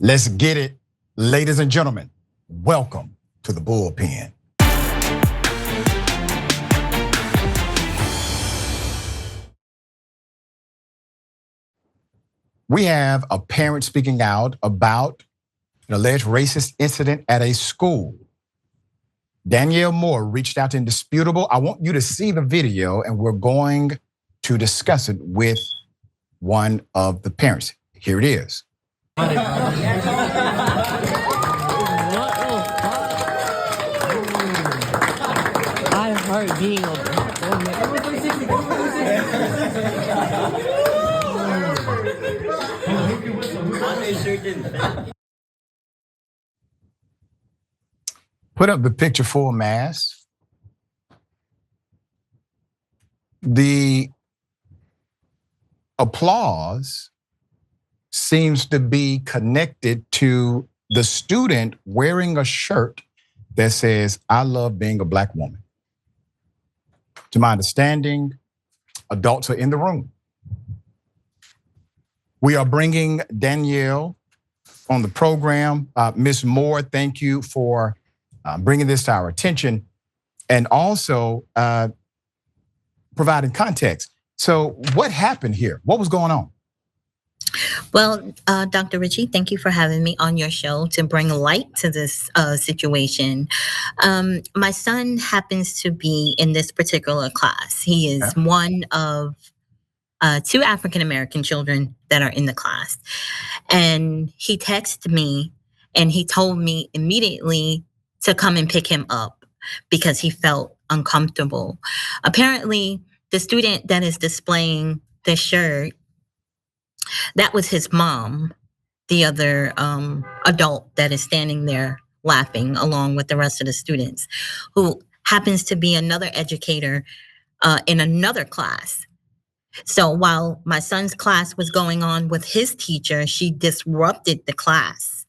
Let's get it, ladies and gentlemen. Welcome to the bullpen. We have a parent speaking out about an alleged racist incident at a school. Danielle Moore reached out to Indisputable. I want you to see the video, and we're going to discuss it with one of the parents. Here it is. I heard being a black woman. Put up the picture full mass. The applause seems to be connected to the student wearing a shirt that says, "I love being a black woman." To my understanding, adults are in the room. We are bringing Danielle on the program. Ms. Moore, thank you for bringing this to our attention and also providing context. So what happened here? What was going on? Well, Dr. Richey, thank you for having me on your show to bring light to this situation. My son happens to be in this particular class. He is one of two African-American children that are in the class. And he texted me and he told me immediately to come and pick him up because he felt uncomfortable. Apparently, the student that is displaying the shirt, that was his mom, the other adult that is standing there laughing along with the rest of the students, who happens to be another educator in another class. So while my son's class was going on with his teacher, she disrupted the class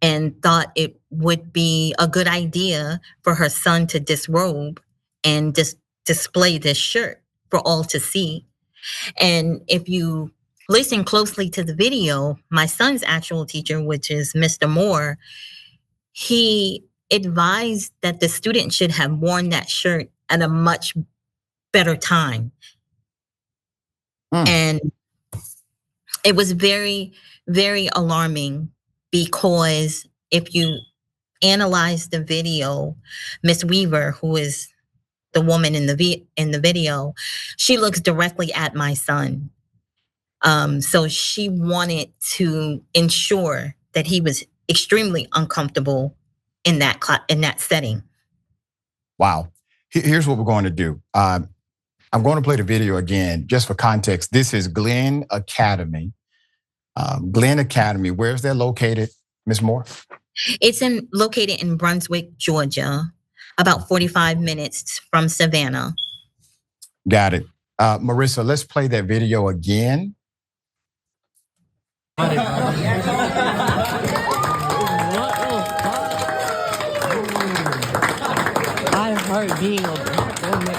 and thought it would be a good idea for her son to disrobe and display this shirt for all to see. And if you listen closely to the video, my son's actual teacher, which is Mr. Moore, he advised that the student should have worn that shirt at a much better time. And it was very, very alarming because if you analyze the video, Miss Weaver, who is the woman in the video, she looks directly at my son. So she wanted to ensure that he was extremely uncomfortable in that setting. Wow. Here's what we're going to do. I'm going to play the video again, just for context. This is Glynn Academy. Glynn Academy, where's that located, Ms. Moore? It's located in Brunswick, Georgia, about 45 minutes from Savannah. Got it. Marissa, let's play that video again. I heard being a black woman.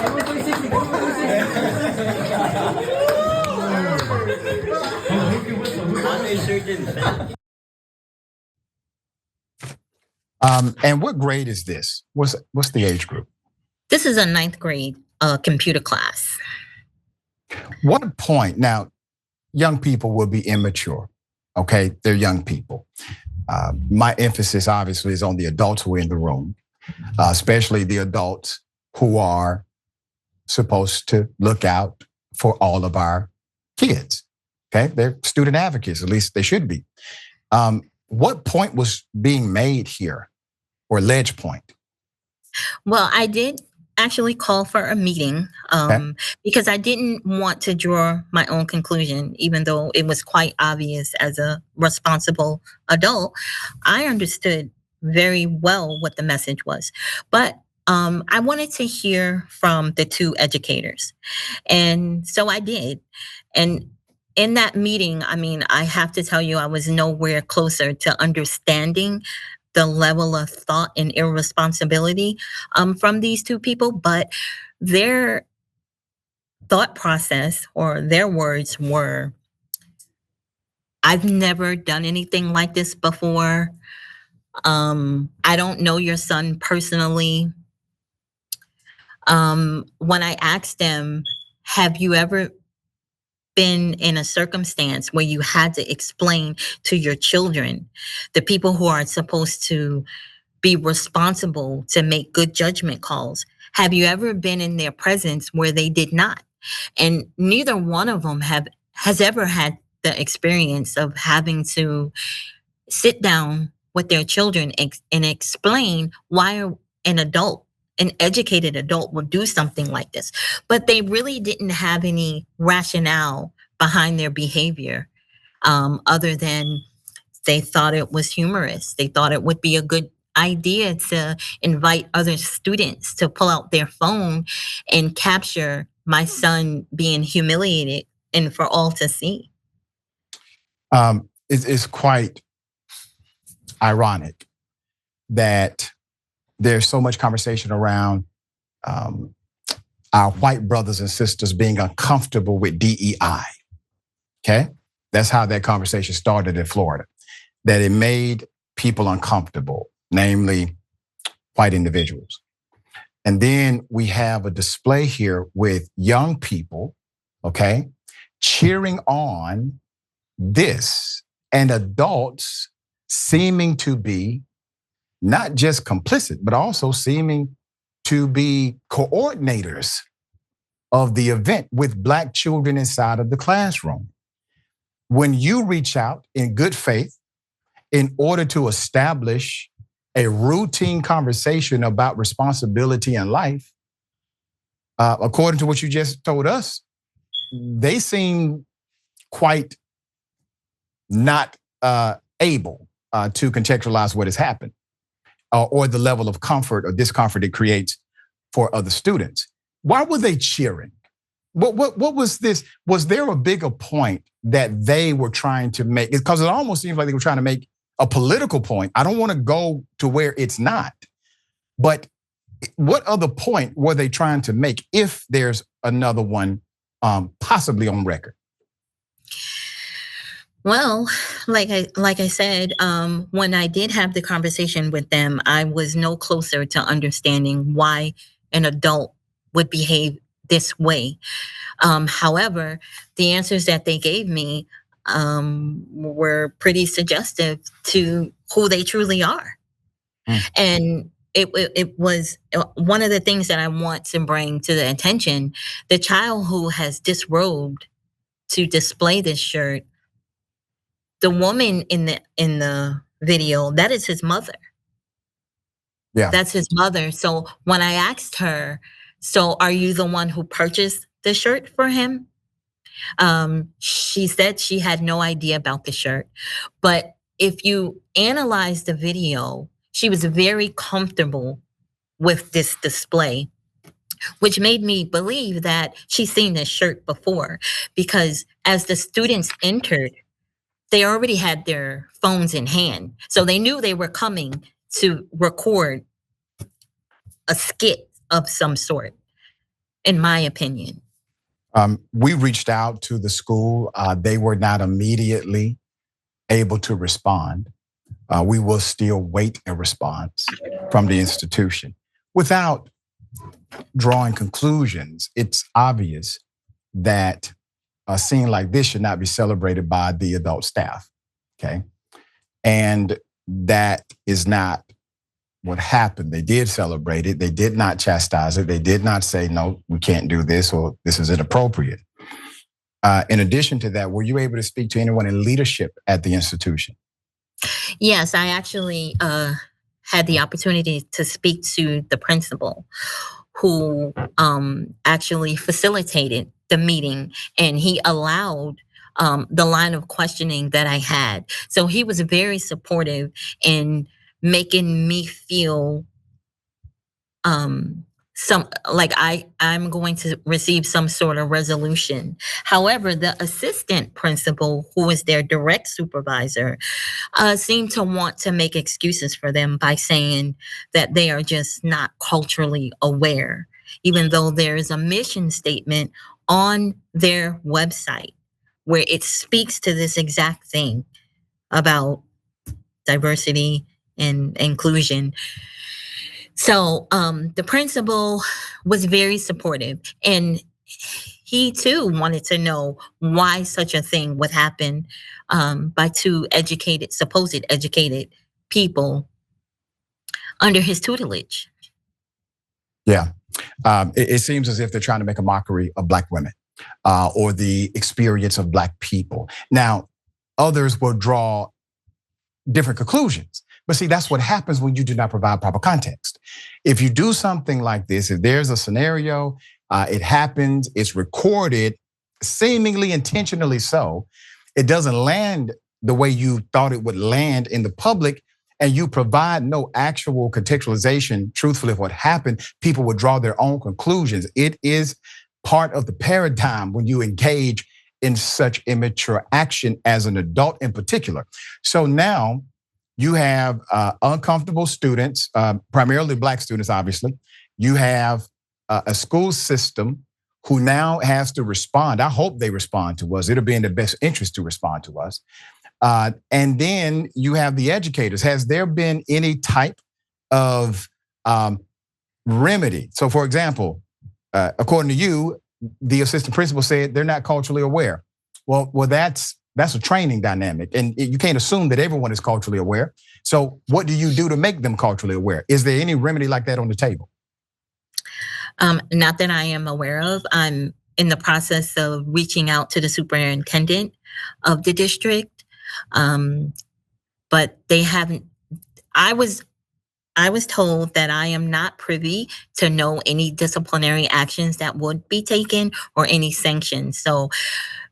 And what grade is this? What's the age group? This is a 9th grade computer class. What point, now, young people will be immature, okay? They're young people. My emphasis obviously is on the adults who are in the room, especially the adults who are supposed to look out for all of our kids, okay? They're student advocates, at least they should be. What point was being made here, or alleged point? Well, I did actually call for a meeting because I didn't want to draw my own conclusion, even though it was quite obvious as a responsible adult. I understood very well what the message was, but I wanted to hear from the two educators. And so I did. And in that meeting, I mean, I have to tell you, I was nowhere closer to understanding the level of thought and irresponsibility from these two people, but their thought process or their words were, I've never done anything like this before. I don't know your son personally. When I asked them, have you ever been in a circumstance where you had to explain to your children, the people who are supposed to be responsible to make good judgment calls, have you ever been in their presence where they did not? And neither one of them has ever had the experience of having to sit down with their children and explain why an educated adult would do something like this. But they really didn't have any rationale behind their behavior, other than they thought it was humorous. They thought it would be a good idea to invite other students to pull out their phone and capture my son being humiliated and for all to see. It's quite ironic that there's so much conversation around our white brothers and sisters being uncomfortable with DEI. Okay, that's how that conversation started in Florida. That it made people uncomfortable, namely white individuals. And then we have a display here with young people, okay, cheering on this, and adults seeming to be not just complicit, but also seeming to be coordinators of the event with Black children inside of the classroom. When you reach out in good faith in order to establish a routine conversation about responsibility in life, according to what you just told us, they seem quite not able to contextualize what has happened, or the level of comfort or discomfort it creates for other students. Why were they cheering? What was this? Was there a bigger point that they were trying to make? Because it almost seems like they were trying to make a political point. I don't want to go to where it's not, but what other point were they trying to make, if there's another one possibly on record? Well, like I said, when I did have the conversation with them, I was no closer to understanding why an adult would behave this way. However, the answers that they gave me were pretty suggestive to who they truly are. And it was one of the things that I want to bring to the attention. The child who has disrobed to display this shirt, the woman in the video, that is his mother. Yeah. That's his mother. So when I asked her, so are you the one who purchased the shirt for him? She said she had no idea about the shirt. But if you analyze the video, she was very comfortable with this display, which made me believe that she's seen this shirt before, because as the students entered, they already had their phones in hand. So they knew they were coming to record a skit of some sort, in my opinion. We reached out to the school. They were not immediately able to respond. We will still wait a response from the institution. Without drawing conclusions, it's obvious that a scene like this should not be celebrated by the adult staff, okay? And that is not what happened. They did celebrate it. They did not chastise it. They did not say, no, we can't do this, or this is inappropriate. In addition to that, were you able to speak to anyone in leadership at the institution? Yes, I actually had the opportunity to speak to the principal, who actually facilitated the meeting, and he allowed the line of questioning that I had. So he was very supportive in making me feel I'm going to receive some sort of resolution. However, the assistant principal, who was their direct supervisor, seemed to want to make excuses for them by saying that they are just not culturally aware, even though there is a mission statement on their website where it speaks to this exact thing about diversity and inclusion. So the principal was very supportive, and he too wanted to know why such a thing would happen by two supposed educated people under his tutelage. Yeah. It seems as if they're trying to make a mockery of Black women or the experience of Black people. Now, others will draw different conclusions. But see, that's what happens when you do not provide proper context. If you do something like this, if there's a scenario, it happens, it's recorded, seemingly intentionally so, it doesn't land the way you thought it would land in the public, and you provide no actual contextualization, truthfully, of what happened, people will draw their own conclusions. It is part of the paradigm when you engage in such immature action as an adult in particular. So now you have uncomfortable students, primarily Black students, obviously. You have a school system who now has to respond. I hope they respond to us. It'll be in their best interest to respond to us. And then you have the educators. Has there been any type of remedy? So for example, according to you, the assistant principal said they're not culturally aware. Well, that's a training dynamic, and you can't assume that everyone is culturally aware. So what do you do to make them culturally aware? Is there any remedy like that on the table? Not that I am aware of. I'm in the process of reaching out to the superintendent of the district, but they haven't. I was told that I am not privy to know any disciplinary actions that would be taken or any sanctions. So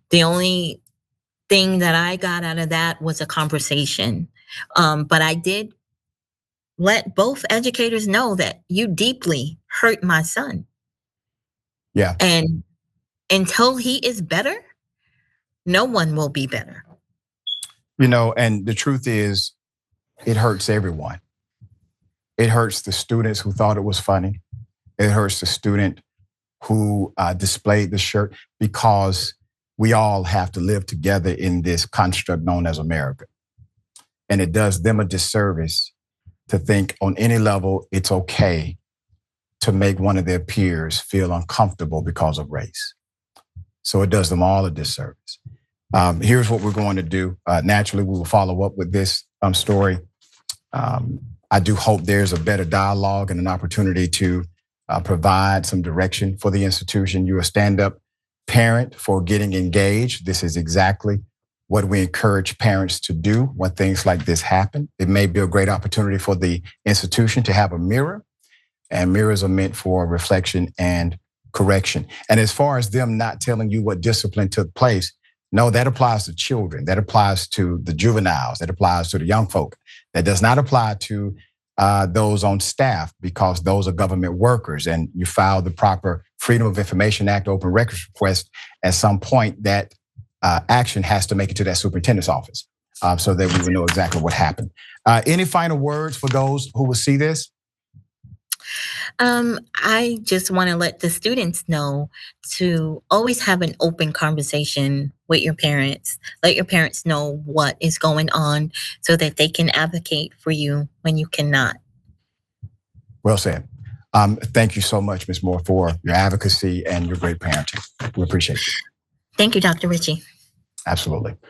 the only thing that I got out of that was a conversation. But I did let both educators know that you deeply hurt my son. Yeah. And until he is better, no one will be better. And the truth is, it hurts everyone. It hurts the students who thought it was funny. It hurts the student who displayed the shirt, because we all have to live together in this construct known as America. And it does them a disservice to think on any level it's okay to make one of their peers feel uncomfortable because of race. So it does them all a disservice. Here's what we're going to do. Naturally, we will follow up with this story. I do hope there's a better dialogue and an opportunity to provide some direction for the institution. You're a stand-up parent for getting engaged. This is exactly what we encourage parents to do when things like this happen. It may be a great opportunity for the institution to have a mirror, and mirrors are meant for reflection and correction. And as far as them not telling you what discipline took place, no, that applies to children. That applies to the juveniles. That applies to the young folk. That does not apply to those on staff, because those are government workers, and you file the proper Freedom of Information Act open records request. At some point, that action has to make it to that superintendent's office so that we will know exactly what happened. Any final words for those who will see this? I just want to let the students know to always have an open conversation with your parents. Let your parents know what is going on so that they can advocate for you when you cannot. Well said. Thank you so much, Ms. Moore, for your advocacy and your great parenting. We appreciate you. Thank you, Dr. Richey. Absolutely.